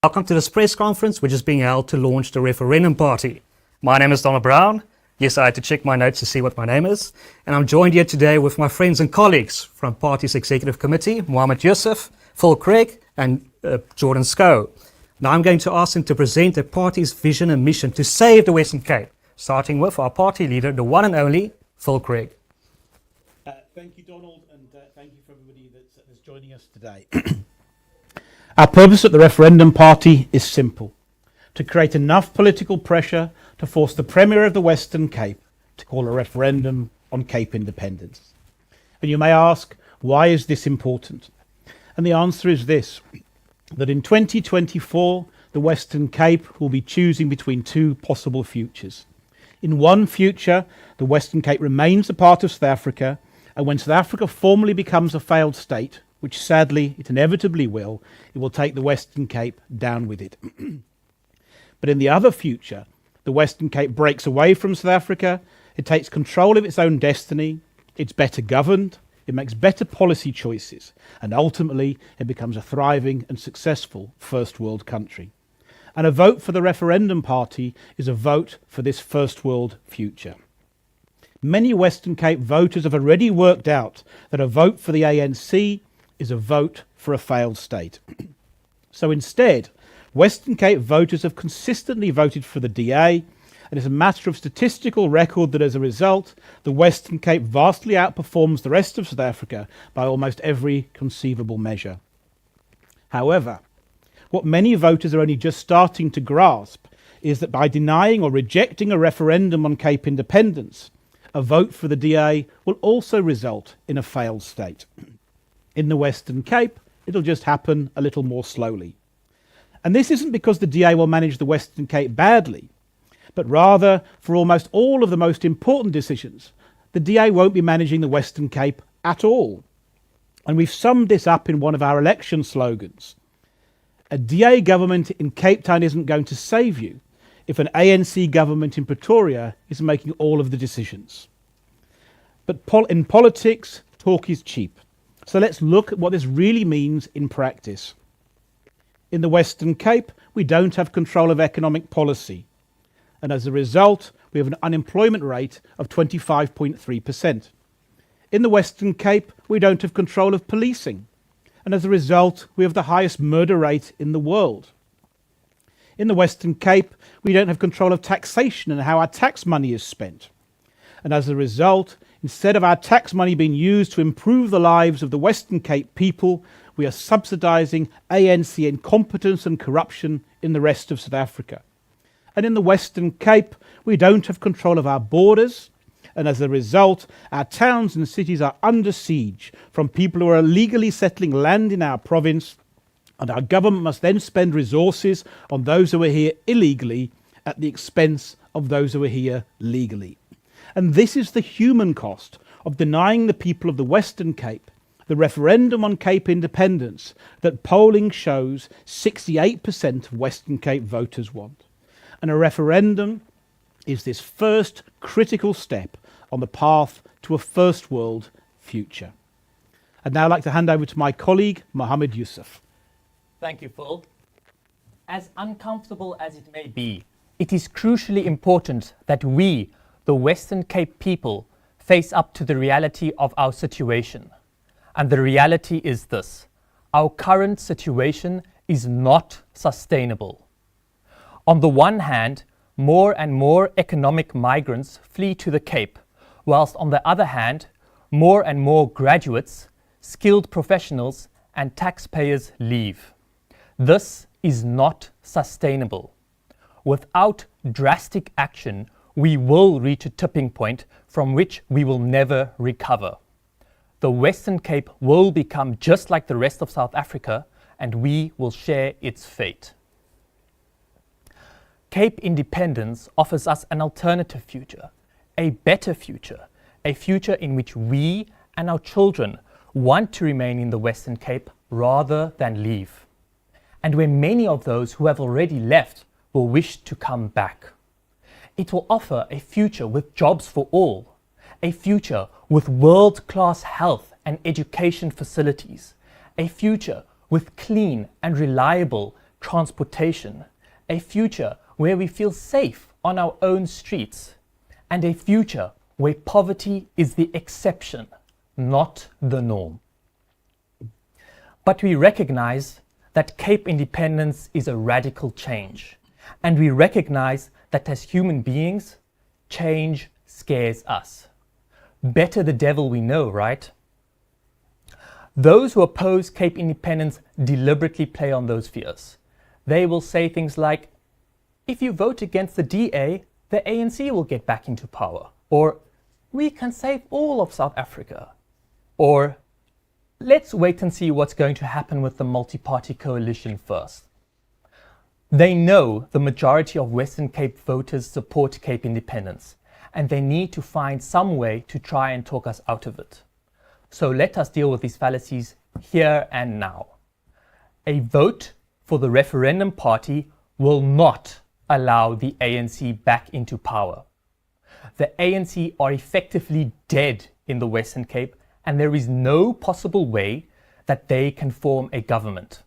Welcome to this press conference, which is being held to launch the Referendum Party. My name is Donald Brown. Yes, I had to check my notes to see what my name is. And I'm joined here today with my friends and colleagues from Party's Executive Committee, Mohammed Yusuf, Phil Craig, and Jordan Scow. Now I'm going to ask them to present the party's vision and mission to save the Western Cape, starting with our party leader, the one and only Phil Craig. Thank you, Donald, and thank you for everybody that's joining us today. Our purpose at the Referendum Party is simple: to create enough political pressure to force the Premier of the Western Cape to call a referendum on Cape independence. And you may ask, why is this important? And the answer is this: that in 2024, the Western Cape will be choosing between two possible futures. In one future, the Western Cape remains a part of South Africa, and when South Africa formally becomes a failed state, which sadly it inevitably will, it will take the Western Cape down with it. But in the other future, the Western Cape breaks away from South Africa, it takes control of its own destiny, it's better governed, it makes better policy choices, and ultimately it becomes a thriving and successful first world country. And a vote for the Referendum Party is a vote for this first world future. Many Western Cape voters have already worked out that a vote for the ANC is a vote for a failed state. So instead, Western Cape voters have consistently voted for the DA, and it's a matter of statistical record that as a result, the Western Cape vastly outperforms the rest of South Africa by almost every conceivable measure. However, what many voters are only just starting to grasp is that by denying or rejecting a referendum on Cape independence, a vote for the DA will also result in a failed state. In the Western Cape, it'll just happen a little more slowly. And this isn't because the DA will manage the Western Cape badly, but rather for almost all of the most important decisions, the DA won't be managing the Western Cape at all. And we've summed this up in one of our election slogans: a DA government in Cape Town isn't going to save you if an ANC government in Pretoria is making all of the decisions. But in politics, talk is cheap. So let's look at what this really means in practice. In the Western Cape, we don't have control of economic policy. And as a result, we have an unemployment rate of 25.3%. In the Western Cape, we don't have control of policing. And as a result, we have the highest murder rate in the world. In the Western Cape, we don't have control of taxation and how our tax money is spent. And as a result, instead of our tax money being used to improve the lives of the Western Cape people, we are subsidising ANC incompetence and corruption in the rest of South Africa. And in the Western Cape, we don't have control of our borders, and as a result, our towns and cities are under siege from people who are illegally settling land in our province, and our government must then spend resources on those who are here illegally at the expense of those who are here legally. And this is the human cost of denying the people of the Western Cape the referendum on Cape independence that polling shows 68% of Western Cape voters want. And a referendum is this first critical step on the path to a first world future. I'd now like to hand over to my colleague, Mohammed Yusuf. Thank you, Phil. As uncomfortable as it may be, it is crucially important that we, the Western Cape people, face up to the reality of our situation. And the reality is this: our current situation is not sustainable. On the one hand, more and more economic migrants flee to the Cape, whilst on the other hand, more and more graduates, skilled professionals and taxpayers leave. This is not sustainable. Without drastic action, we will reach a tipping point from which we will never recover. The Western Cape will become just like the rest of South Africa, and we will share its fate. Cape independence offers us an alternative future, a better future, a future in which we and our children want to remain in the Western Cape rather than leave, and where many of those who have already left will wish to come back. It will offer a future with jobs for all, a future with world-class health and education facilities, a future with clean and reliable transportation, a future where we feel safe on our own streets, and a future where poverty is the exception, not the norm. But we recognize that Cape independence is a radical change, and we recognize that as human beings, change scares us. Better the devil we know, right? Those who oppose Cape independence deliberately play on those fears. They will say things like, if you vote against the DA, the ANC will get back into power. Or, we can save all of South Africa. Or, let's wait and see what's going to happen with the multi-party coalition first. They know the majority of Western Cape voters support Cape independence, and they need to find some way to try and talk us out of it. So let us deal with these fallacies here and now. A vote for the Referendum Party will not allow the ANC back into power. The ANC are effectively dead in the Western Cape, and there is no possible way that they can form a government.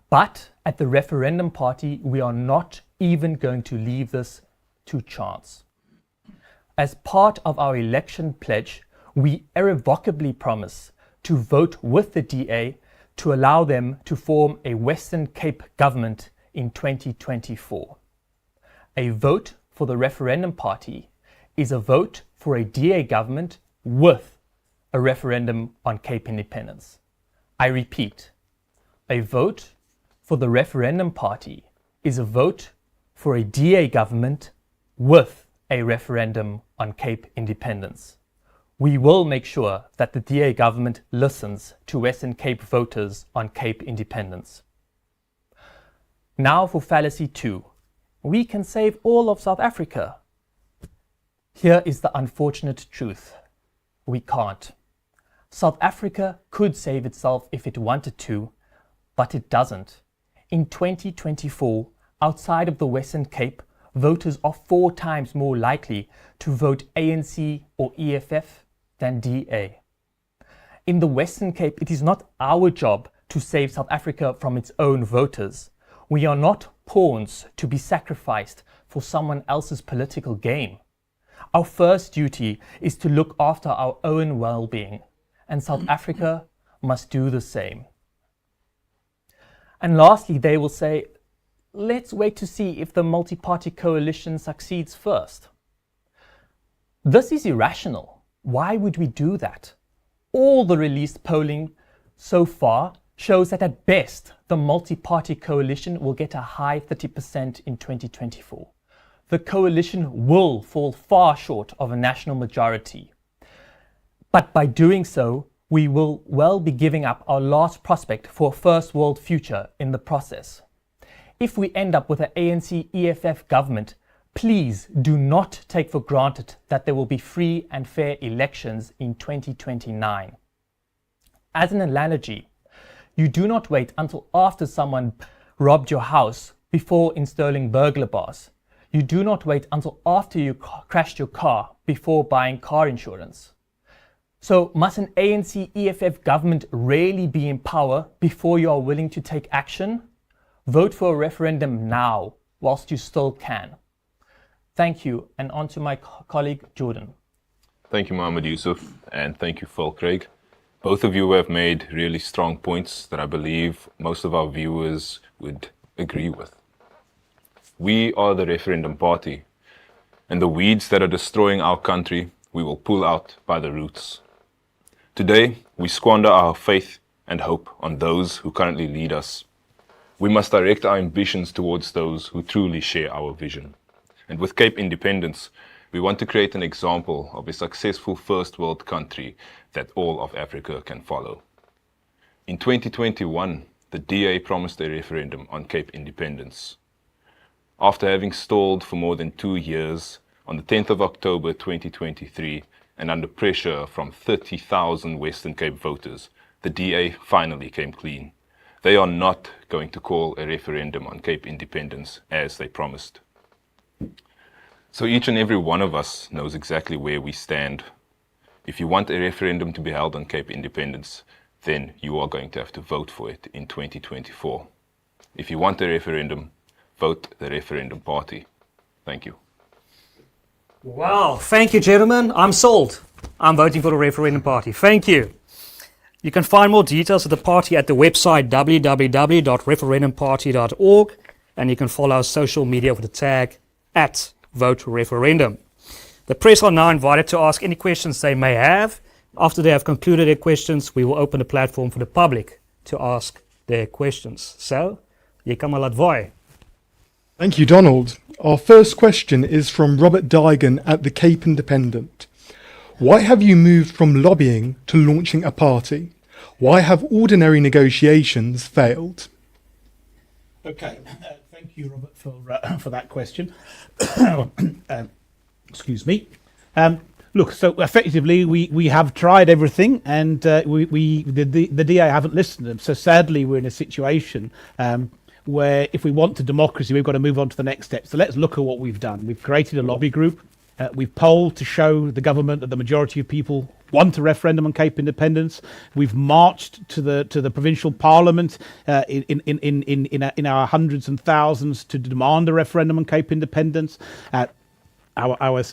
But at the Referendum Party, we are not even going to leave this to chance. As part of our election pledge, we irrevocably promise to vote with the DA to allow them to form a Western Cape government in 2024. A vote for the Referendum Party is a vote for a DA government with a referendum on Cape independence. I repeat, a vote for the Referendum Party is a vote for a DA government with a referendum on Cape independence. We will make sure that the DA government listens to Western Cape voters on Cape independence. Now for fallacy 2. We can save all of South Africa. Here is the unfortunate truth. We can't. South Africa could save itself if it wanted to, but it doesn't. In 2024, outside of the Western Cape, voters are 4 times more likely to vote ANC or EFF than DA. In the Western Cape, it is not our job to save South Africa from its own voters. We are not pawns to be sacrificed for someone else's political game. Our first duty is to look after our own well-being, and South Africa must do the same. And lastly, they will say, let's wait to see if the multi-party coalition succeeds first. This is irrational. Why would we do that? All the released polling so far shows that at best, the multi-party coalition will get a high 30% in 2024. The coalition will fall far short of a national majority. But by doing so, we will well be giving up our last prospect for a first world future in the process. If we end up with an ANC-EFF government, please do not take for granted that there will be free and fair elections in 2029. As an analogy, you do not wait until after someone robbed your house before installing burglar bars. You do not wait until after you crashed your car before buying car insurance. So must an ANC EFF government really be in power before you are willing to take action? Vote for a referendum now, whilst you still can. Thank you, and on to my colleague Jordan. Thank you, Mohammed Yusuf, and thank you, Phil Craig. Both of you have made really strong points that I believe most of our viewers would agree with. We are the Referendum Party, and the weeds that are destroying our country, we will pull out by the roots. Today, we squander our faith and hope on those who currently lead us. We must direct our ambitions towards those who truly share our vision. And with Cape Independence, we want to create an example of a successful first world country that all of Africa can follow. In 2021, the DA promised a referendum on Cape Independence. After having stalled for more than 2 years, on the 10th of October 2023, and under pressure from 30,000 Western Cape voters, the DA finally came clean. They are not going to call a referendum on Cape Independence as they promised. So each and every one of us knows exactly where we stand. If you want a referendum to be held on Cape Independence, then you are going to have to vote for it in 2024. If you want a referendum, vote the Referendum Party. Thank you. Wow, thank you, gentlemen. I'm sold. I'm voting for the Referendum Party. Thank you. You can find more details of the party at the website www.referendumparty.org, and you can follow our social media with the tag @VoteReferendum. The press are now invited to ask any questions they may have. After they have concluded their questions, we will open the platform for the public to ask their questions. So, jy kan maar laat waai. Thank you, Donald. Our first question is from Robert Dygan at the Cape Independent. Why have you moved from lobbying to launching a party? Why have ordinary negotiations failed? Okay, thank you, Robert, for that question. Excuse me. Look, so effectively, we have tried everything, and the DA haven't listened to them. So sadly, we're in a situation where if we want to democracy, we've got to move on to the next step. So let's look at what we've done. We've created a lobby group. We've polled to show the government that the majority of people want a referendum on Cape Independence. We've marched to the provincial parliament in our hundreds and thousands to demand a referendum on Cape Independence. Our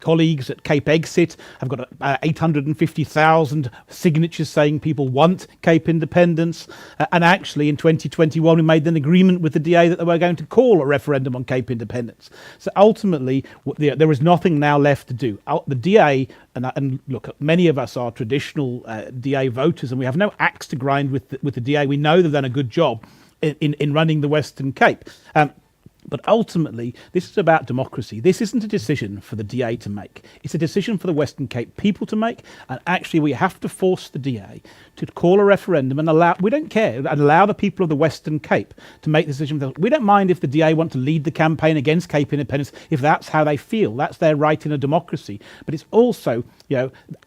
colleagues at Cape Exit have got 850,000 signatures saying people want Cape Independence. And actually, in 2021, we made an agreement with the DA that they were going to call a referendum on Cape Independence. So ultimately, there is nothing now left to do. The DA, and look, many of us are traditional DA voters, and we have no axe to grind with the DA. We know they've done a good job in running the Western Cape. But ultimately, this is about democracy. This isn't a decision for the DA to make. It's a decision for the Western Cape people to make. And actually, we have to force the DA to call a referendum and we don't care, and allow the people of the Western Cape to make the decision. We don't mind if the DA want to lead the campaign against Cape Independence, if that's how they feel. That's their right in a democracy. But it's also,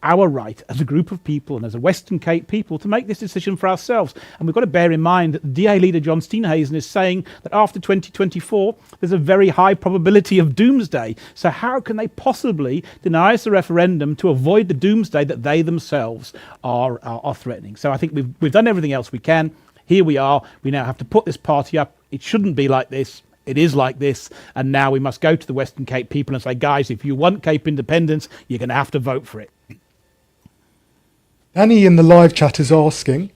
our right as a group of people and as a Western Cape people to make this decision for ourselves. And we've got to bear in mind that the DA leader, John Steenhuisen, is saying that after 2024, there's a very high probability of doomsday. So how can they possibly deny us a referendum to avoid the doomsday that they themselves are threatening? So I think we've done everything else we can. Here we are. We now have to put this party up. It shouldn't be like this. It is like this. And now we must go to the Western Cape people and say, guys, if you want Cape Independence, you're going to have to vote for it. Danny in the live chat is asking,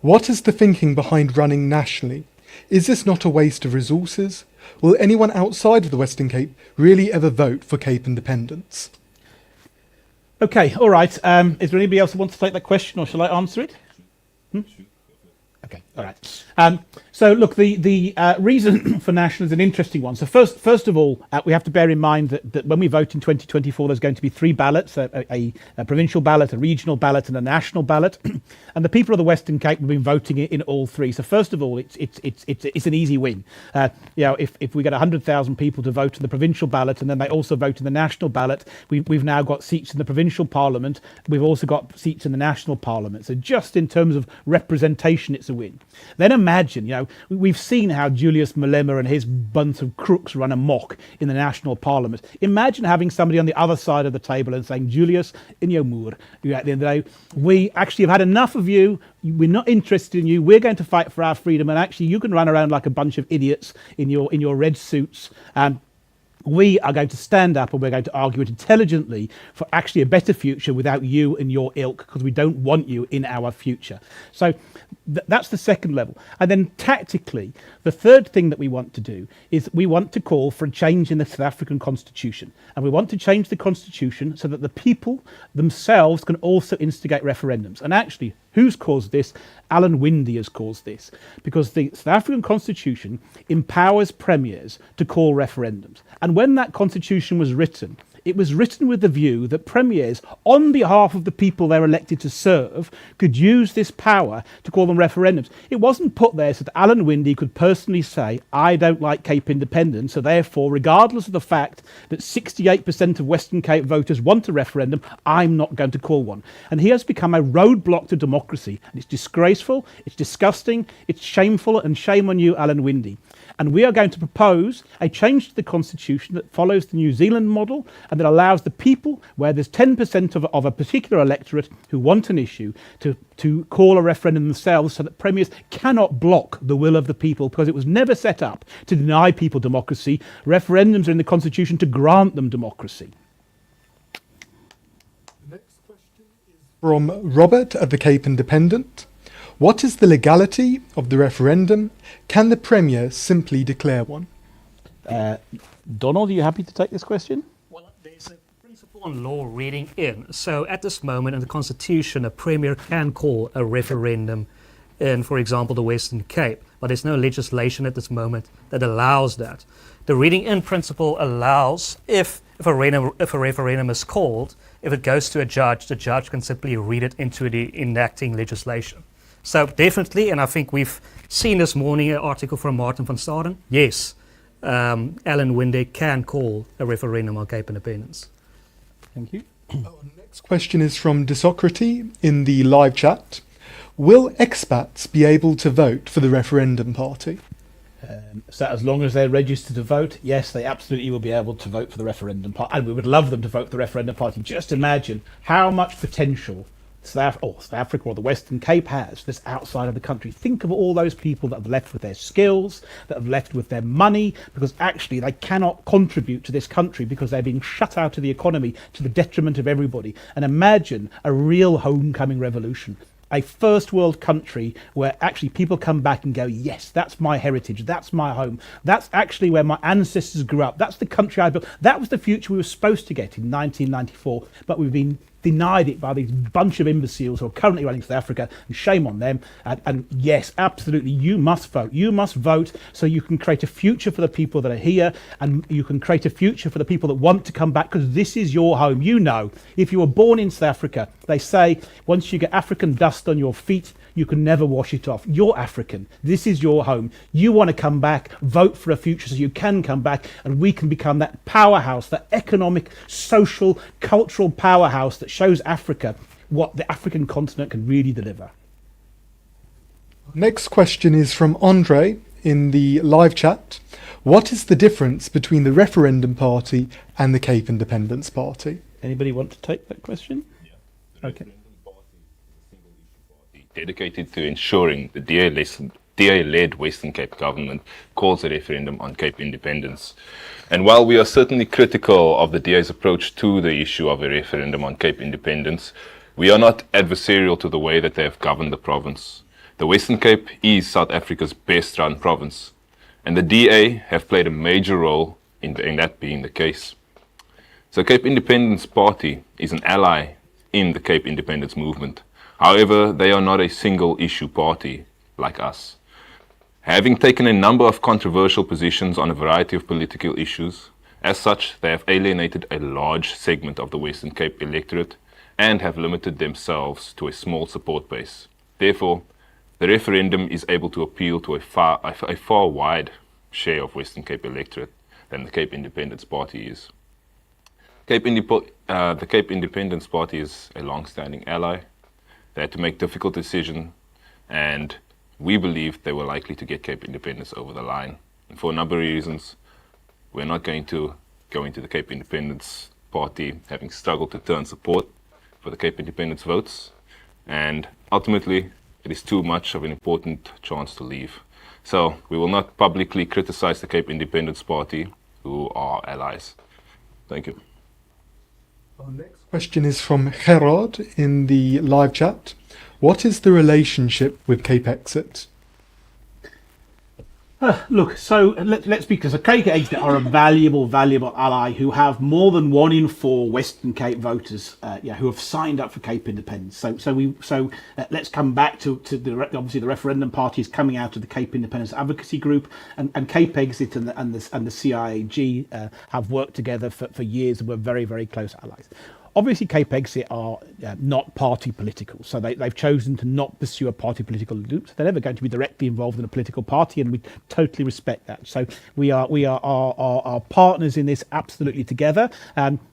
what is the thinking behind running nationally? Is this not a waste of resources? Will anyone outside of the Western Cape really ever vote for Cape Independence? Okay, all right. Is there anybody else who wants to take that question, or shall I answer it? Okay, all right. So look, the reason for national is an interesting one. So first of all, we have to bear in mind that when we vote in 2024, there's going to be 3 ballots: a provincial ballot, a regional ballot, and a national ballot. And the people of the Western Cape have been voting in all 3. So first of all, it's an easy win. If we get 100,000 people to vote in the provincial ballot, and then they also vote in the national ballot, we've now got seats in the provincial parliament. We've also got seats in the national parliament. So just in terms of representation, it's a win. Then imagine, we've seen how Julius Malema and his bunch of crooks run amok in the national parliament. Imagine having somebody on the other side of the table and saying, Julius, in your moor, at the end of the day, we actually have had enough of you. We're not interested in you. We're going to fight for our freedom. And actually, you can run around like a bunch of idiots in your red suits. We are going to stand up and we're going to argue it intelligently for actually a better future without you and your ilk, because we don't want you in our future. So that's the second level. And then tactically, the third thing that we want to do is we want to call for a change in the South African constitution. And we want to change the constitution so that the people themselves can also instigate referendums. And actually, who's caused this? Alan Winde has caused this, because the South African constitution empowers premiers to call referendums. And when that constitution was written, it was written with the view that premiers, on behalf of the people they're elected to serve, could use this power to call them referendums. It wasn't put there so that Alan Winde could personally say, I don't like Cape independence, so therefore, regardless of the fact that 68% of Western Cape voters want a referendum, I'm not going to call one. And he has become a roadblock to democracy. And it's disgraceful, it's disgusting, it's shameful, and shame on you, Alan Winde. And we are going to propose a change to the constitution that follows the New Zealand model and that allows the people, where there's 10% of a particular electorate who want an issue, to call a referendum themselves, so that premiers cannot block the will of the people, because it was never set up to deny people democracy. Referendums are in the constitution to grant them democracy. The next question is from Robert at the Cape Independent. What is the legality of the referendum? Can the Premier simply declare one? Donald, are you happy to take this question? Well, there's a principle on law reading in. So at this moment in the Constitution, a Premier can call a referendum in, for example, the Western Cape, but there's no legislation at this moment that allows that. The reading in principle allows, if a referendum is called, if it goes to a judge, the judge can simply read it into the enacting legislation. So definitely, and I think we've seen this morning an article from Martin van Staden, yes, Alan Winde can call a referendum on Cape independence. Thank you. Our next question is from Desocrates in the live chat. Will expats be able to vote for the Referendum Party? So as long as they're registered to vote, yes, they absolutely will be able to vote for the Referendum Party. And we would love them to vote for the Referendum Party. Just imagine how much potential South Africa or the Western Cape has this outside of the country. Think of all those people that have left with their skills, that have left with their money, because actually they cannot contribute to this country because they're being shut out of the economy to the detriment of everybody. And imagine a real homecoming revolution. A first world country where actually people come back and go, yes, that's my heritage, that's my home, that's actually where my ancestors grew up, that's the country I built. That was the future we were supposed to get in 1994, but we've been denied it by these bunch of imbeciles who are currently running South Africa, and shame on them. And yes, absolutely, you must vote. You must vote so you can create a future for the people that are here, and you can create a future for the people that want to come back, because this is your home. You know, if you were born in South Africa, they say once you get African dust on your feet, you can never wash it off. You're African. This is your home. You want to come back, vote for a future so you can come back, and we can become that powerhouse, that economic, social, cultural powerhouse that shows Africa what the African continent can really deliver. Next question is from Andre in the live chat. What is the difference between the Referendum Party and the Cape Independence Party? Anybody want to take that question? Yeah. Okay. Dedicated to ensuring the DA-led Western Cape government calls a referendum on Cape independence. And while we are certainly critical of the DA's approach to the issue of a referendum on Cape independence, we are not adversarial to the way that they have governed the province. The Western Cape is South Africa's best-run province, and the DA have played a major role in that being the case. So Cape Independence Party is an ally in the Cape independence movement. However, they are not a single-issue party like us. Having taken a number of controversial positions on a variety of political issues, as such, they have alienated a large segment of the Western Cape electorate and have limited themselves to a small support base. Therefore, the referendum is able to appeal to a far wide share of Western Cape electorate than the Cape Independence Party is. The Cape Independence Party is a long-standing ally. They had to make difficult decisions, and we believed they were likely to get Cape independence over the line. And for a number of reasons, we're not going to go into the Cape Independence Party having struggled to turn support for the Cape independence votes. And ultimately, it is too much of an important chance to leave. So we will not publicly criticize the Cape Independence Party, who are allies. Thank you. Our next question is from Gerard in the live chat. What is the relationship with Cape Exit? Look, so let's be clear. So Cape Exit are a valuable ally who have more than 1 in 4 Western Cape voters, who have signed up for Cape independence. So let's come back to obviously the Referendum Party is coming out of the Cape Independence Advocacy Group, and Cape Exit and the CIAG have worked together for years and were very, very close allies. Obviously, Cape Exit are not party political, so they've chosen to not pursue a party political route. So they're never going to be directly involved in a political party, and we totally respect that. So we are our partners in this absolutely together.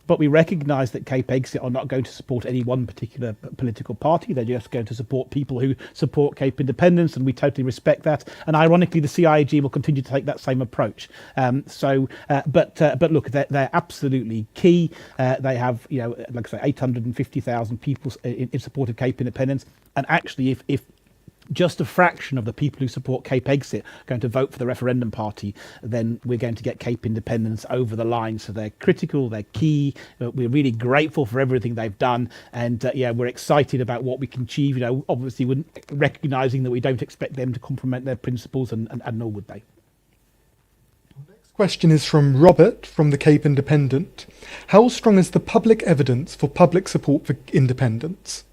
But we recognise that Cape Exit are not going to support any one particular political party. They're just going to support people who support Cape independence, and we totally respect that. And ironically, the CIAG will continue to take that same approach. But look, they're absolutely key. They have, like I say, 850,000 people in support of Cape independence. And actually, if just a fraction of the people who support Cape Exit are going to vote for the Referendum Party, then we're going to get Cape independence over the line. So they're critical, they're key. We're really grateful for everything they've done, and we're excited about what we can achieve. Obviously, we're recognising that we don't expect them to compromise their principles, and nor would they. Next question is from Robert from the Cape Independent. How strong is the public evidence for public support for independence?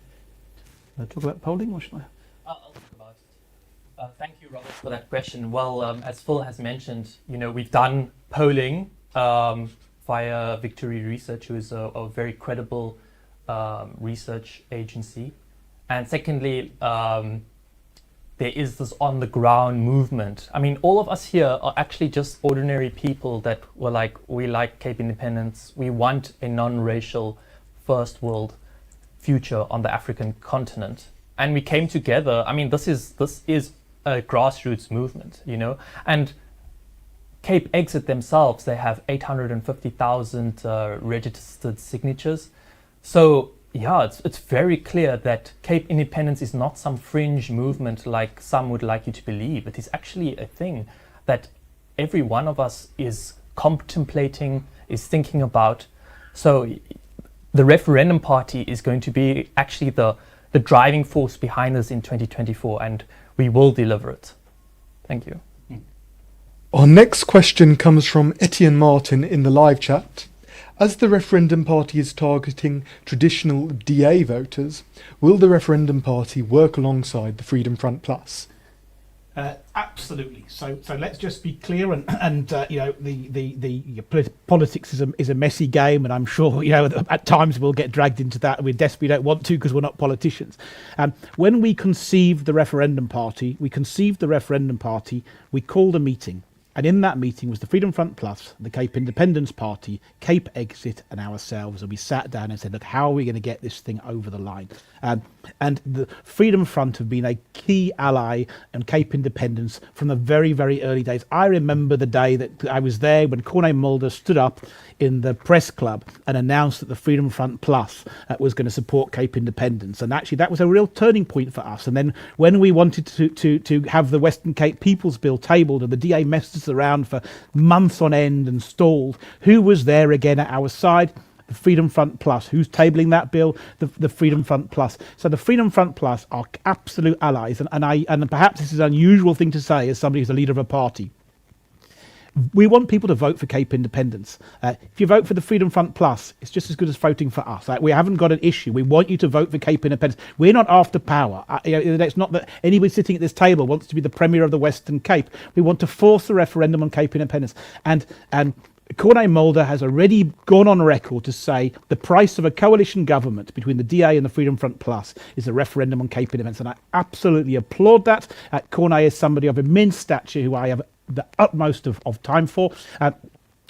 Talk about polling, or should I? I'll talk about it. Thank you, Robert, for that question. Well, as Phil has mentioned, we've done polling via Victory Research, who is a very credible research agency. And secondly, there is this on-the-ground movement. I mean, all of us here are actually just ordinary people that were like, we like Cape independence. We want a non-racial first world future on the African continent. And we came together. I mean, this is a grassroots movement, and Cape Exit themselves, they have 850,000 registered signatures. So yeah, it's very clear that Cape independence is not some fringe movement like some would like you to believe. It is actually a thing that every one of us is contemplating, is thinking about. So the Referendum Party is going to be actually the driving force behind us in 2024, and we will deliver it. Thank you. Our next question comes from Etienne Martin in the live chat. As the Referendum Party is targeting traditional DA voters, will the Referendum Party work alongside the Freedom Front Plus? Absolutely. So let's just be clear, and the politics is a messy game, and I'm sure at times we'll get dragged into that, and we desperately don't want to because we're not politicians. When we conceived the Referendum Party, we called a meeting. And in that meeting was the Freedom Front Plus, the Cape Independence Party, Cape Exit, and ourselves. And we sat down and said, look, how are we going to get this thing over the line? And the Freedom Front have been a key ally and Cape Independence from the very, very early days. I remember the day that I was there when Corné Mulder stood up in the press club and announced that the Freedom Front Plus was going to support Cape Independence. And actually that was a real turning point for us. And then when we wanted to have the Western Cape People's Bill tabled and the DA messed us around for months on end and stalled, who was there again at our side? The Freedom Front Plus. Who's tabling that bill? The Freedom Front Plus. So the Freedom Front Plus are absolute allies, and perhaps this is an unusual thing to say as somebody who's a leader of a party. We want people to vote for Cape independence. If you vote for the Freedom Front Plus, it's just as good as voting for us. We haven't got an issue. We want you to vote for Cape independence. We're not after power. It's not that anybody sitting at this table wants to be the Premier of the Western Cape. We want to force the referendum on Cape independence. And Corné Mulder has already gone on record to say the price of a coalition government between the DA and the Freedom Front Plus is a referendum on Cape independence. And I absolutely applaud that. Corné is somebody of immense stature who I have the utmost of time for.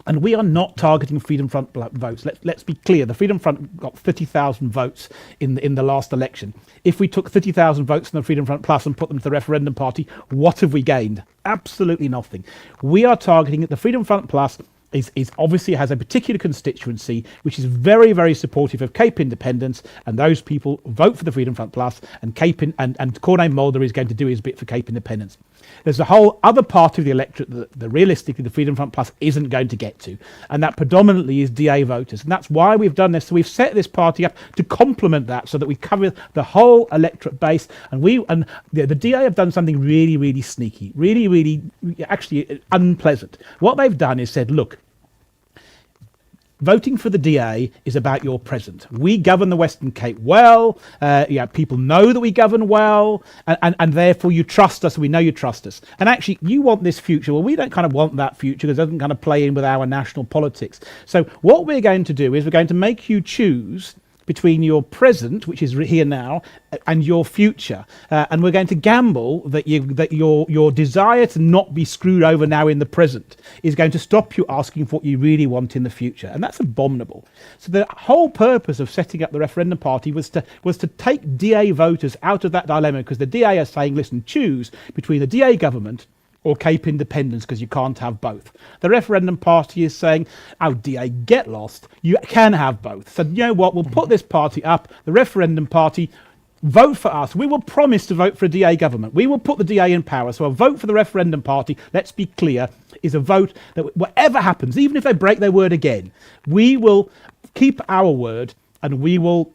And we are not targeting Freedom Front votes. Let's be clear. The Freedom Front got 30,000 votes in the last election. If we took 30,000 votes from the Freedom Front Plus and put them to the Referendum Party, what have we gained? Absolutely nothing. We are targeting the Freedom Front Plus is obviously has a particular constituency which is very, very supportive of Cape independence, and those people vote for the Freedom Front Plus, and and Corné Mulder is going to do his bit for Cape independence. There's a whole other part of the electorate that realistically the Freedom Front Plus isn't going to get to, and that predominantly is DA voters, and that's why we've done this. So we've set this party up to complement that so that we cover the whole electorate base, and the DA have done something really, really sneaky, really actually unpleasant. What they've done is said, look, voting for the DA is about your present. We govern the Western Cape well. People know that we govern well, and therefore you trust us. We know you trust us. And actually, you want this future. Well, we don't kind of want that future because it doesn't kind of play in with our national politics. So what we're going to do is we're going to make you choose between your present, which is here now, and your future, and we're going to gamble that your desire to not be screwed over now in the present is going to stop you asking for what you really want in the future, and that's abominable. So the whole purpose of setting up the Referendum Party was to take DA voters out of that dilemma, because the DA are saying, listen, choose between the DA government or Cape independence, because you can't have both. The Referendum Party is saying, oh, DA, get lost. You can have both. So you know what? We'll put this party up, the Referendum Party. Vote for us. We will promise to vote for a DA government. We will put the DA in power. So a vote for the Referendum Party, let's be clear, is a vote that whatever happens, even if they break their word again, we will keep our word, and we will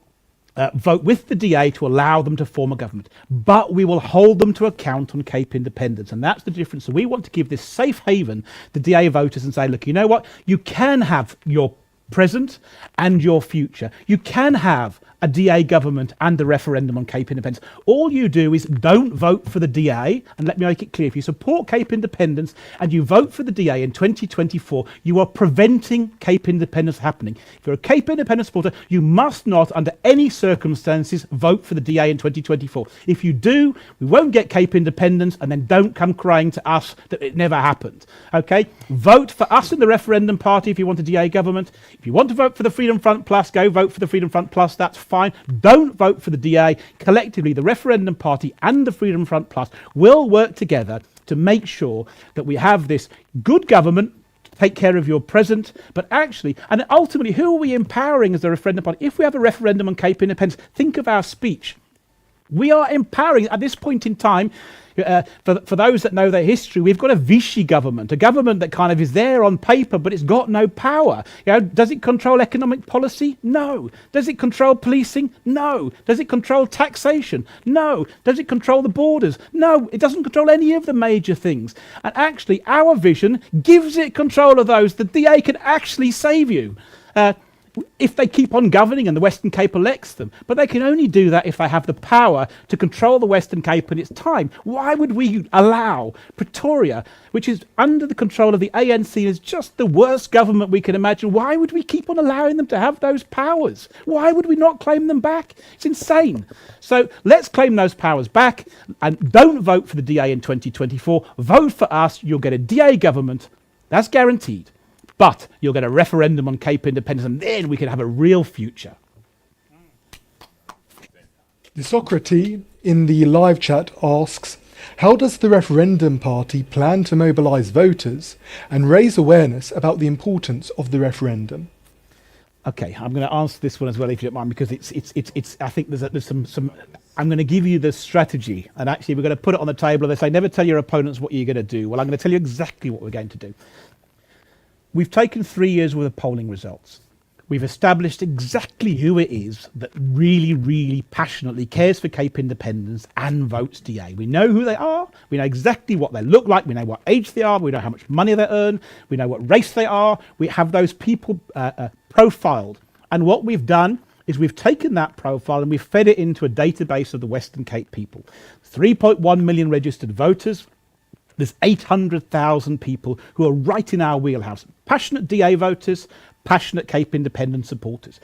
vote with the DA to allow them to form a government, but we will hold them to account on Cape independence, and that's the difference. So we want to give this safe haven to DA voters and say, look, you know what? You can have your present and your future. You can have a DA government and a referendum on Cape independence. All you do is don't vote for the DA, and let me make it clear, if you support Cape independence and you vote for the DA in 2024, you are preventing Cape independence happening. If you're a Cape independence supporter, you must not, under any circumstances, vote for the DA in 2024. If you do, we won't get Cape independence, and then don't come crying to us that it never happened. Okay? Vote for us in the Referendum Party if you want a DA government. If you want to vote for the Freedom Front Plus, go vote for the Freedom Front Plus. That's fine. Don't vote for the DA. Collectively, the Referendum Party and the Freedom Front Plus will work together to make sure that we have this good government to take care of your present, but actually, and ultimately, who are we empowering as the Referendum Party? If we have a referendum on Cape independence, think of our speech. We are empowering, at this point in time, for those that know their history, we've got a Vichy government, a government that kind of is there on paper, but it's got no power. Does it control economic policy? No. Does it control policing? No. Does it control taxation? No. Does it control the borders? No. It doesn't control any of the major things. And actually, our vision gives it control of those. The DA can actually save you. If they keep on governing and the Western Cape elects them. But they can only do that if they have the power to control the Western Cape in its time. Why would we allow Pretoria, which is under the control of the ANC, is just the worst government we can imagine? Why would we keep on allowing them to have those powers? Why would we not claim them back? It's insane. So let's claim those powers back, and don't vote for the DA in 2024. Vote for us. You'll get a DA government. That's guaranteed. But you'll get a referendum on Cape independence, and then we can have a real future. The Socrates in the live chat asks, how does the Referendum Party plan to mobilise voters and raise awareness about the importance of the referendum? Okay, I'm going to answer this one as well, if you don't mind, because it's. I think there's some. I'm going to give you the strategy, and actually we're going to put it on the table. They say never tell your opponents what you're going to do. Well, I'm going to tell you exactly what we're going to do. We've taken 3 years worth of polling results. We've established exactly who it is that really, really passionately cares for Cape independence and votes DA. We know who they are. We know exactly what they look like. We know what age they are. We know how much money they earn. We know what race they are. We have those people profiled. And what we've done is we've taken that profile and we've fed it into a database of the Western Cape people. 3.1 million registered voters. There's 800,000 people who are right in our wheelhouse. Passionate DA voters, passionate Cape independence supporters.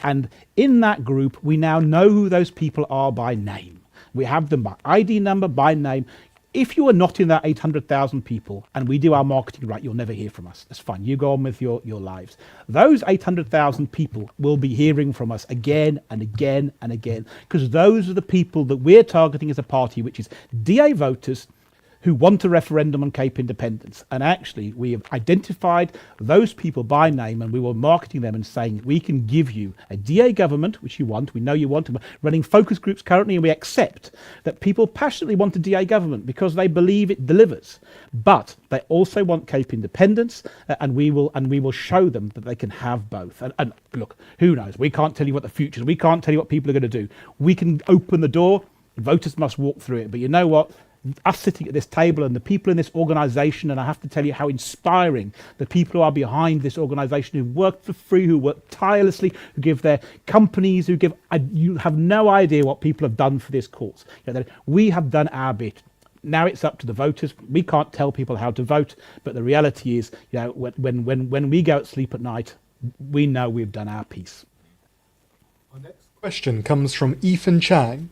And in that group, we now know who those people are by name. We have them by ID number, by name. if you are not in that 800,000 people and we do our marketing right, you'll never hear from us. That's fine. You go on with your lives. Those 800,000 people will be hearing from us again and again and again, because those are the people that we're targeting as a party, which is DA voters who want a referendum on Cape independence. And actually, we have identified those people by name, and we were marketing them and saying, we can give you a DA government, which you want, we know you want, and we're running focus groups currently, and we accept that people passionately want a DA government because they believe it delivers. But they also want Cape independence, and we will show them that they can have both. And look, who knows? We can't tell you what the future is. We can't tell you what people are going to do. We can open the door. Voters must walk through it. But you know what? Us sitting at this table and the people in this organisation, and I have to tell you how inspiring the people who are behind this organisation, who work for free, who work tirelessly, who give their companies, who give, you have no idea what people have done for this cause. You know, we have done our bit. Now it's up to the voters. We can't tell people how to vote, but the reality is, you know, when we go to sleep at night, we know we've done our piece. Our next question comes from Ethan Chang.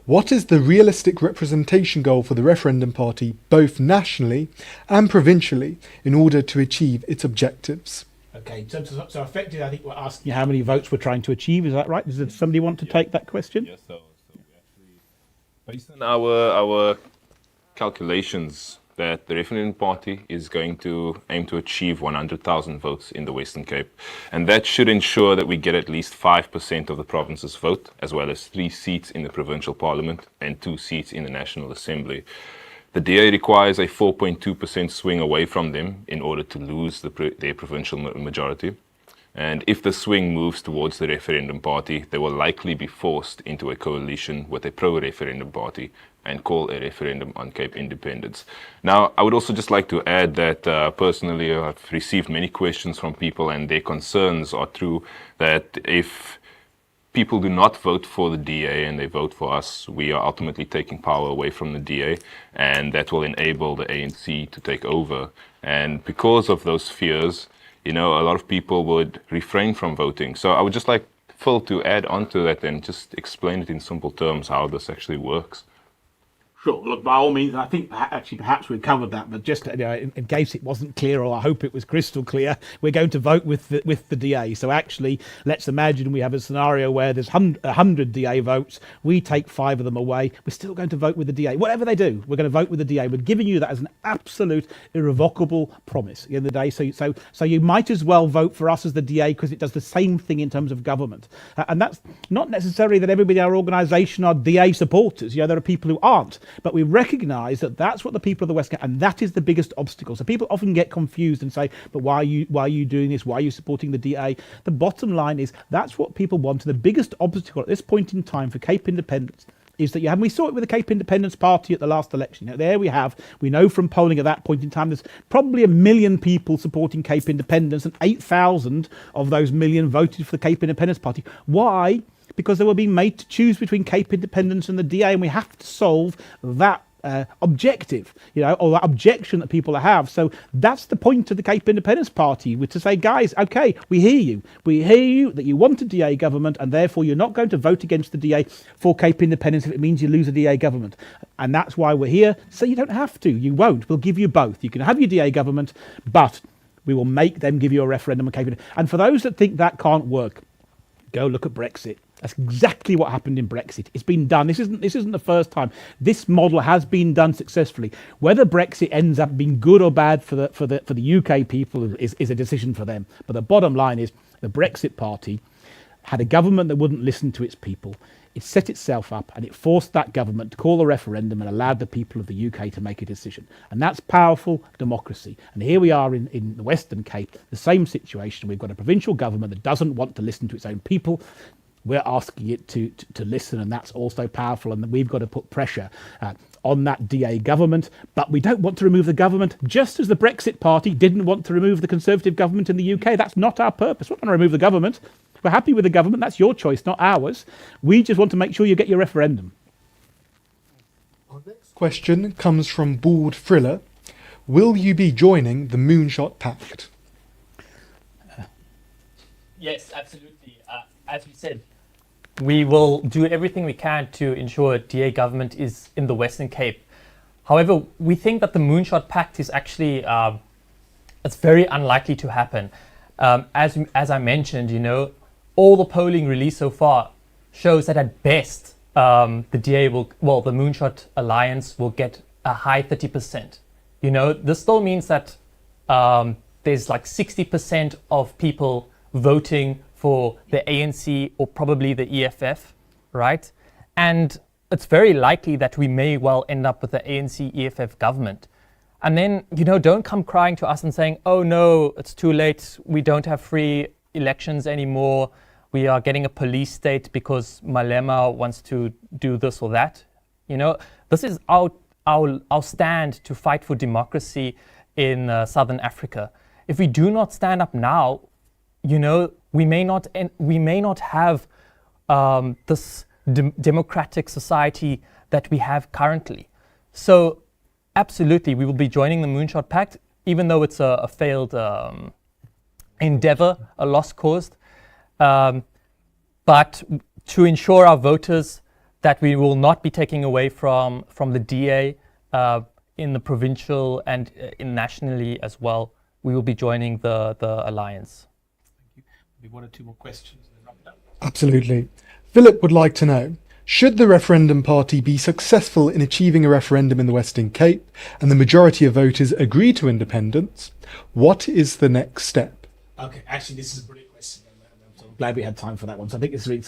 What is the realistic representation goal for the Referendum Party, both nationally and provincially, in order to achieve its objectives? Okay, so effectively, I think we're asking how many votes we're trying to achieve. Is that right? Does somebody want to take that question? Yes, so we actually, based on our calculations, that the Referendum Party is going to aim to achieve 100,000 votes in the Western Cape. And that should ensure that we get at least 5% of the province's vote, as well as 3 seats in the provincial parliament and 2 seats in the National Assembly. The DA requires a 4.2% swing away from them in order to lose their provincial majority. And if the swing moves towards the Referendum Party, they will likely be forced into a coalition with a pro-referendum party and call a referendum on Cape independence. Now, I would also just like to add that personally, I've received many questions from people, and their concerns are true, that if people do not vote for the DA and they vote for us, we are ultimately taking power away from the DA, and that will enable the ANC to take over. And because of those fears, you know, a lot of people would refrain from voting. So I would just like Phil to add on to that and just explain it in simple terms how this actually works. Sure. Look, by all means, I think perhaps we've covered that, but just in case it wasn't clear, or I hope it was crystal clear, we're going to vote with the DA. So actually, let's imagine we have a scenario where there's 100 DA votes, we take 5 of them away, we're still going to vote with the DA. Whatever they do, we're going to vote with the DA. We're giving you that as an absolute irrevocable promise at the end of the day. So you might as well vote for us as the DA, because it does the same thing in terms of government. And that's not necessarily that everybody in our organisation are DA supporters. You know, there are people who aren't. But we recognise that that's what the people of the West get, and that is the biggest obstacle. So people often get confused and say, but why are you doing this? Why are you supporting the DA? The bottom line is that's what people want. And the biggest obstacle at this point in time for Cape independence is that you have, and we saw it with the Cape Independence Party at the last election. You know, there we know from polling at that point in time, there's probably 1 million people supporting Cape independence, and 8,000 of those million voted for the Cape Independence Party. Why? Because they were being made to choose between Cape independence and the DA, and we have to solve that objective, you know, or that objection that people have. So that's the point of the Cape Independence Party, which to say, guys, okay, we hear you that you want a DA government, and therefore you're not going to vote against the DA for Cape independence if it means you lose a DA government. And that's why we're here. So you don't have to, you won't. We'll give you both. You can have your DA government, but we will make them give you a referendum on Cape independence. And for those that think that can't work, go look at Brexit. That's exactly what happened in Brexit. It's been done. This isn't the first time. This model has been done successfully. Whether Brexit ends up being good or bad for the UK people is a decision for them. But the bottom line is the Brexit Party had a government that wouldn't listen to its people. It set itself up and it forced that government to call a referendum and allowed the people of the UK to make a decision. And that's powerful democracy. And here we are in the Western Cape, the same situation. We've got a provincial government that doesn't want to listen to its own people. We're asking it to listen, and that's also powerful, and we've got to put pressure on that DA government. But we don't want to remove the government, just as the Brexit Party didn't want to remove the Conservative government in the UK. That's not our purpose. We're not going to remove the government. We're happy with the government. That's your choice, not ours. We just want to make sure you get your referendum. Our next question comes from Bald Friller. Will you be joining the Moonshot Pact? Yes, absolutely. As we said, we will do everything we can to ensure DA government is in the Western Cape. However, we think that the Moonshot Pact is actually it's very unlikely to happen. As I mentioned, all the polling released so far shows that at best the Moonshot Alliance will get a high 30%. This still means that there's like 60% of people voting for the ANC or probably the EFF, right? And it's very likely that we may well end up with the ANC EFF government. And then, don't come crying to us and saying, oh no, it's too late. We don't have free elections anymore. We are getting a police state because Malema wants to do this or that. This is our stand to fight for democracy in Southern Africa. If we do not stand up now, we may not have this democratic society that we have currently. So absolutely, we will be joining the Moonshot Pact, even though it's a failed endeavor, a lost cause. But to ensure our voters that we will not be taking away from the DA in the provincial and nationally as well, we will be joining the alliance. Thank you. Maybe one or two more questions and then wrap it up. Absolutely. Philip would like to know, should the Referendum Party be successful in achieving a referendum in the Western Cape and the majority of voters agree to independence, what is the next step? Okay, actually, this is a brilliant question. I'm glad we had time for that one. So I think it's really,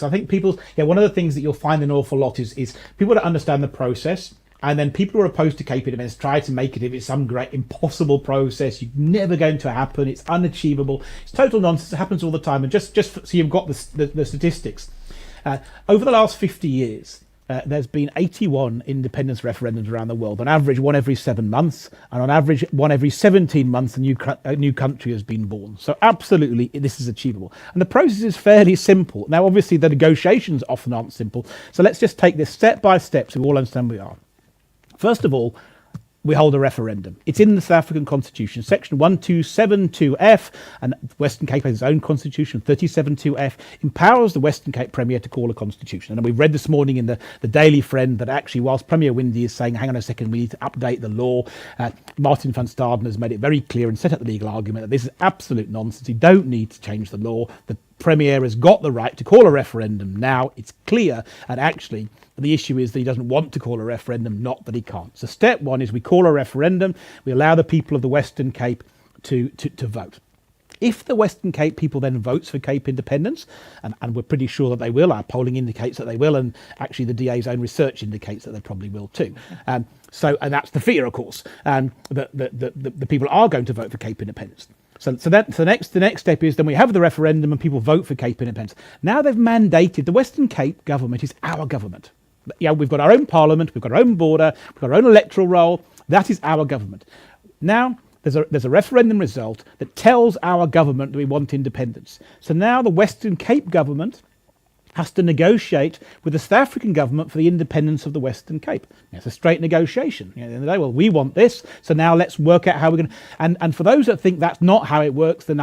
one of the things that you'll find an awful lot is people that understand the process, and then people who are opposed to Cape Independence try to make it if it's some great impossible process. You're never going to happen. It's unachievable. It's total nonsense. It happens all the time. And just so you've got the statistics. Over the last 50 years, there's been 81 independence referendums around the world. On average, one every 7 months, and on average, one every 17 months, a new country has been born. So absolutely, this is achievable. And the process is fairly simple. Now, obviously, the negotiations often aren't simple. So let's just take this step by step so we all understand where we are. First of all, we hold a referendum. It's in the South African Constitution, section 1272F, and Western Cape has its own constitution, 372F, empowers the Western Cape Premier to call a constitution. And we've read this morning in the Daily Friend that actually, whilst Premier Windy is saying, hang on a second, we need to update the law, Martin van Staden has made it very clear and set up the legal argument that this is absolute nonsense. You don't need to change the law. The Premier has got the right to call a referendum now. It's clear, and actually the issue is that he doesn't want to call a referendum, not that he can't. So step one is we call a referendum. We allow the people of the Western Cape to vote. If the Western Cape people then votes for Cape independence, and we're pretty sure that they will, our polling indicates that they will, and actually the DA's own research indicates that they probably will too. And that's the fear, of course, that the people are going to vote for Cape independence. So the next step is then we have the referendum and people vote for Cape independence. Now they've mandated, the Western Cape government is our government. Yeah, we've got our own parliament, we've got our own border, we've got our own electoral roll. That is our government. Now there's a referendum result that tells our government that we want independence. So now the Western Cape government has to negotiate with the South African government for the independence of the Western Cape. It's a straight negotiation. At the end of the day, well, we want this, so now let's work out how we're going to. And for those that think that's not how it works, then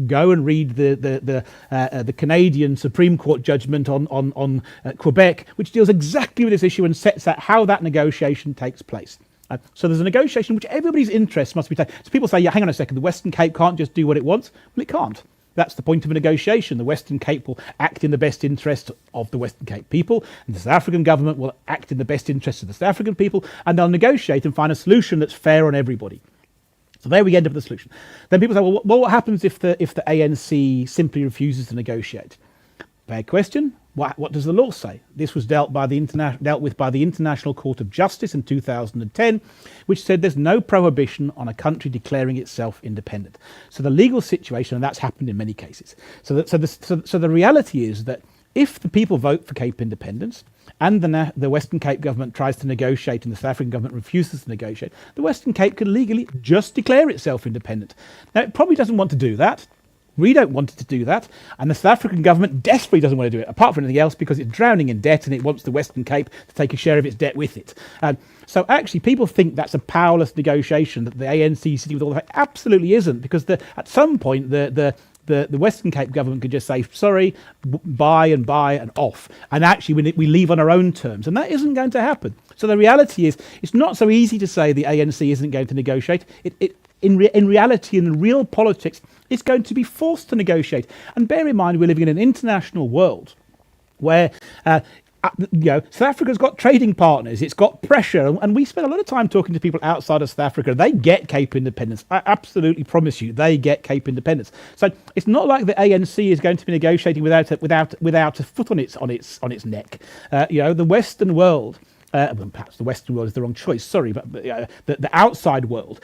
go and read the Canadian Supreme Court judgment on Quebec, which deals exactly with this issue and sets out how that negotiation takes place. So there's a negotiation which everybody's interest must be taken. So people say, yeah, hang on a second, the Western Cape can't just do what it wants. Well, it can't. That's the point of a negotiation. The Western Cape will act in the best interest of the Western Cape people, and the South African government will act in the best interest of the South African people, and they'll negotiate and find a solution that's fair on everybody. So there we end up with the solution. Then people say, well, what happens if the ANC simply refuses to negotiate? Fair question. What does the law say? This was dealt with by the International Court of Justice in 2010, which said there's no prohibition on a country declaring itself independent. So the legal situation, and that's happened in many cases. So the reality is that if the people vote for Cape independence and the Western Cape government tries to negotiate and the South African government refuses to negotiate, the Western Cape can legally just declare itself independent. Now, it probably doesn't want to do that. We don't want it to do that, and the South African government desperately doesn't want to do it, apart from anything else, because it's drowning in debt and it wants the Western Cape to take a share of its debt with it. So actually, people think that's a powerless negotiation, that the ANC sitting with all the... Absolutely isn't, because at some point the the Western Cape government could just say, sorry, buy and off. And actually we leave on our own terms. And that isn't going to happen. So the reality is, it's not so easy to say the ANC isn't going to negotiate. In reality, in real politics, it's going to be forced to negotiate. And bear in mind, we're living in an international world where South Africa's got trading partners, it's got pressure, and we spend a lot of time talking to people outside of South Africa. They get Cape independence. I absolutely promise you, they get Cape independence. So it's not like the ANC is going to be negotiating without a foot on its neck. The Western world, perhaps the Western world is the wrong choice. Sorry, but the outside world.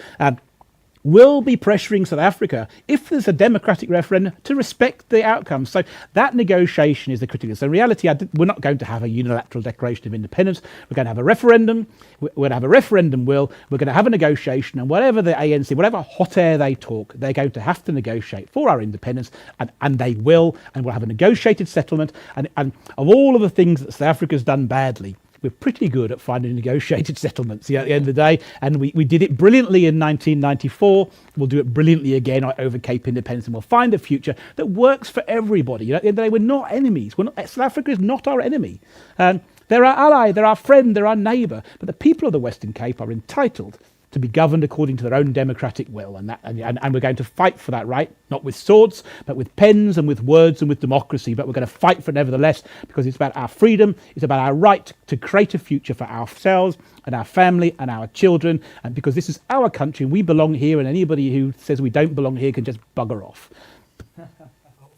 Will be pressuring South Africa, if there's a democratic referendum, to respect the outcome. So that negotiation is the critical. So in reality, we're not going to have a unilateral declaration of independence. We're going to have a referendum. We're going to have a referendum will. We're going to have a negotiation. And whatever the ANC, whatever hot air they talk, they're going to have to negotiate for our independence. And they will. And we'll have a negotiated settlement. And of all of the things that South Africa's done badly, we're pretty good at finding negotiated settlements at the end of the day, and we did it brilliantly in 1994. We'll do it brilliantly again over Cape Independence, and we'll find a future that works for everybody. At the end of the day, we're not enemies. South Africa is not our enemy. They're our ally, they're our friend, they're our neighbour, but the people of the Western Cape are entitled to be governed according to their own democratic will, and we're going to fight for that right, not with swords, but with pens and with words and with democracy, but we're going to fight for it nevertheless, because it's about our freedom, it's about our right to create a future for ourselves and our family and our children, and because this is our country and we belong here, and anybody who says we don't belong here can just bugger off.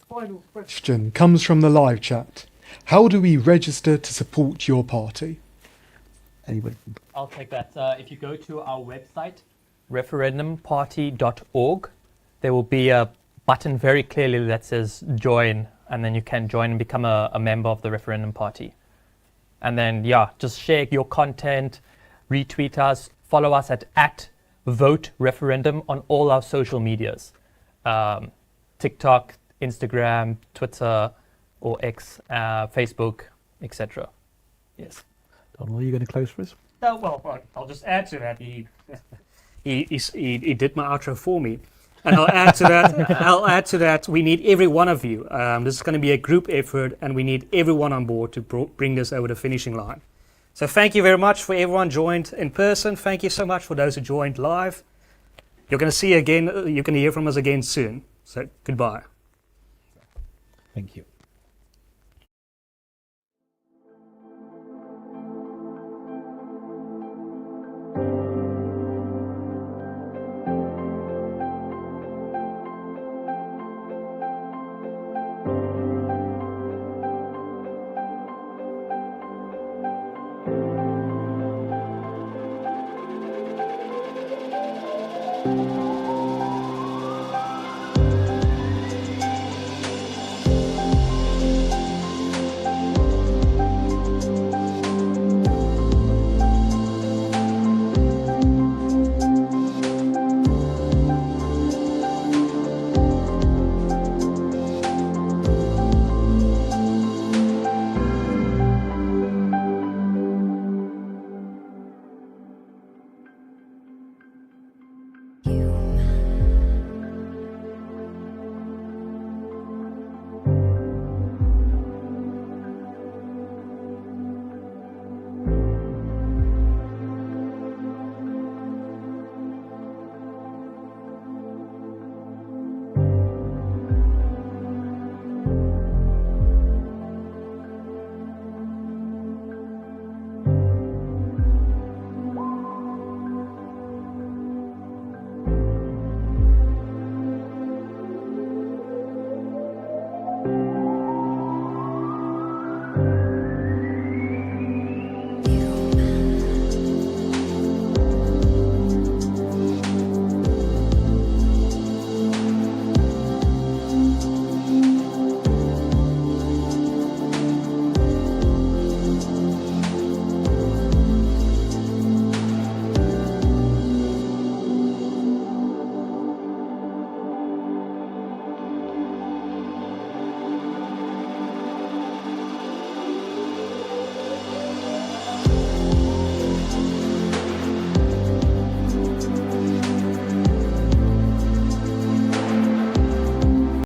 Final question comes from the live chat. How do we register to support your party? Anybody? I'll take that. If you go to our website, referendumparty.org, there will be a button very clearly that says join, and then you can join and become a member of the Referendum Party. And then, just share your content, retweet us, follow us at Vote Referendum on all our social medias. TikTok, Instagram, Twitter, or X, Facebook, etc. Yes. Donald, are you going to close for us? No, well, I'll just add to that. He did my outro for me, and I'll add to that. We need every one of you. This is going to be a group effort, and we need everyone on board to bring this over the finishing line. So thank you very much for everyone joined in person. Thank you so much for those who joined live. You're going to see again. You can hear from us again soon. So goodbye. Thank you.